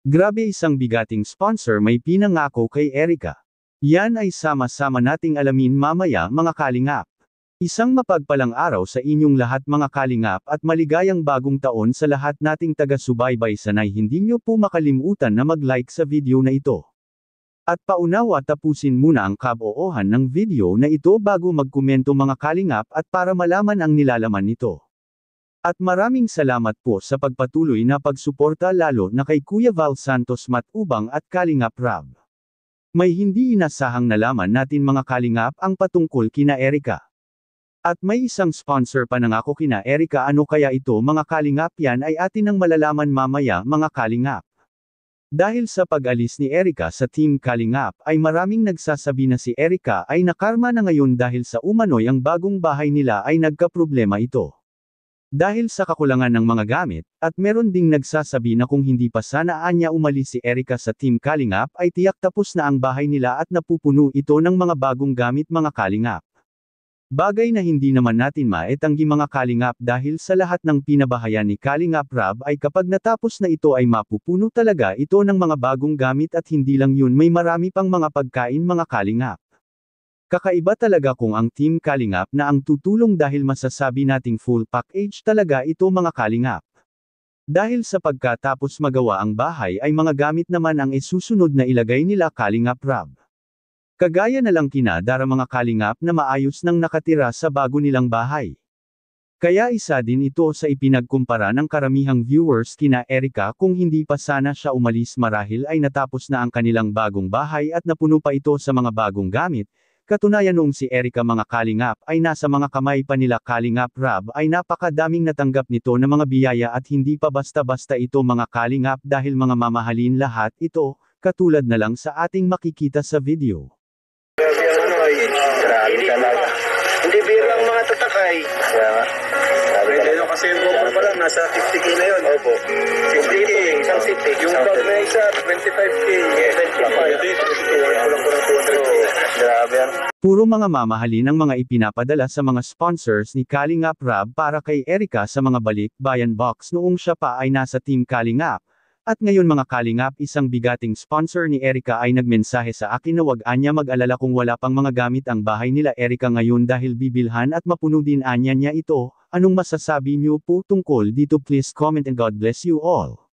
Grabe, isang bigating sponsor may pinangako kay Erica. Yan ay sama-sama nating alamin mamaya mga kalingap. Isang mapagpalang araw sa inyong lahat mga kalingap at maligayang bagong taon sa lahat nating taga-subaybay. Sanay hindi nyo po makalimutan na mag-like sa video na ito. At paunawa tapusin muna ang kaboohan ng video na ito bago magkomento mga kalingap at para malaman ang nilalaman nito. At maraming salamat po sa pagpatuloy na pagsuporta lalo na kay Kuya Val Santos Matubang at Kalingap Rab. May hindi inasahang nalaman natin mga kalingap ang patungkol kina Erica. At may isang sponsor pa nangako kina Erica. Ano kaya ito mga kalingap? Yan ay atin ang malalaman mamaya mga kalingap. Dahil sa pag-alis ni Erica sa Team Kalingap ay maraming nagsasabi na si Erica ay nakarma na ngayon dahil sa umano'y ang bagong bahay nila ay nagkaproblema ito. Dahil sa kakulangan ng mga gamit, at meron ding nagsasabi na kung hindi pa sana anya umalis si Erica sa Team Kalingap ay tiyak tapos na ang bahay nila at napupuno ito ng mga bagong gamit mga kalingap. Bagay na hindi naman natin maitanggi mga kalingap dahil sa lahat ng pinabahayan ni Kalingap Rab ay kapag natapos na ito ay mapupuno talaga ito ng mga bagong gamit at hindi lang yun, may marami pang mga pagkain mga kalingap. Kakaiba talaga kung ang Team Kalingap na ang tutulong dahil masasabi nating full package talaga ito mga kalingap. Dahil sa pagkatapos magawa ang bahay ay mga gamit naman ang isusunod na ilagay nila Kalingap Rab. Kagaya na lang kinadara mga kalingap na maayos nang nakatira sa bago nilang bahay. Kaya isa din ito sa ipinagkumpara ng karamihang viewers kina Erica. Kung hindi pa sana siya umalis marahil ay natapos na ang kanilang bagong bahay at napuno pa ito sa mga bagong gamit. Katunayan noong si Erica mga kalingap ay nasa mga kamay pa nila Kalingap Rab ay napakadaming natanggap nito na mga biyaya at hindi pa basta-basta ito mga kalingap dahil mga mamahalin lahat ito, katulad na lang sa ating makikita sa video. Grabe talaga. Hindi birang mga tatakay. Pwede nyo kasi yung GoPro pa lang, nasa 50k na yun. Opo. 50k, isang city. Yung bag na isa, 25k. Yes, 25k. Grabe yan. Puro mga mamahalin ang mga ipinapadala sa mga sponsors ni Kalingap Rab para kay Erica sa mga balik-bayan box noong siya pa ay nasa Team Kalingap. At ngayon mga kalingap, isang bigating sponsor ni Erica ay nagmensahe sa akin na wag anya mag-alala kung wala pang mga gamit ang bahay nila Erica ngayon dahil bibilhan at mapuno din anya niya ito. Anong masasabi niyo po tungkol dito? Please comment and God bless you all.